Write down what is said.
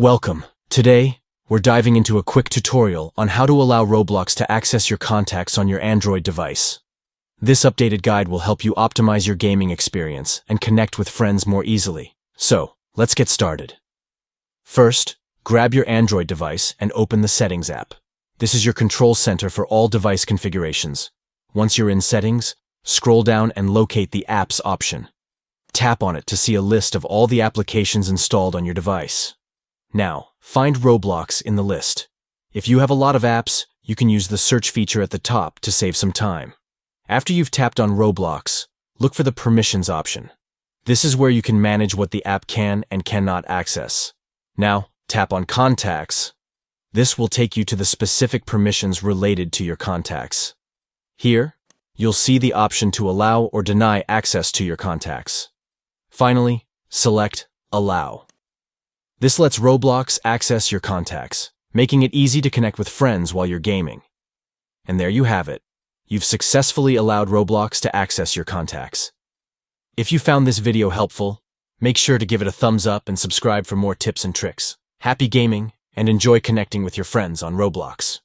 Welcome. Today, we're diving into a quick tutorial on how to allow Roblox to access your contacts on your Android device. This updated guide will help you optimize your gaming experience and connect with friends more easily. So, let's get started. First, grab your Android device and open the Settings app. This is your control center for all device configurations. Once you're in Settings, scroll down and locate the Apps option. Tap on it to see a list of all the applications installed on your device. Now, find Roblox in the list. If you have a lot of apps, you can use the search feature at the top to save some time. After you've tapped on Roblox, look for the Permissions option. This is where you can manage what the app can and cannot access. Now, tap on Contacts. This will take you to the specific permissions related to your contacts. Here, you'll see the option to allow or deny access to your contacts. Finally, select Allow. This lets Roblox access your contacts, making it easy to connect with friends while you're gaming. And there you have it. You've successfully allowed Roblox to access your contacts. If you found this video helpful, make sure to give it a thumbs up and subscribe for more tips and tricks. Happy gaming, and enjoy connecting with your friends on Roblox.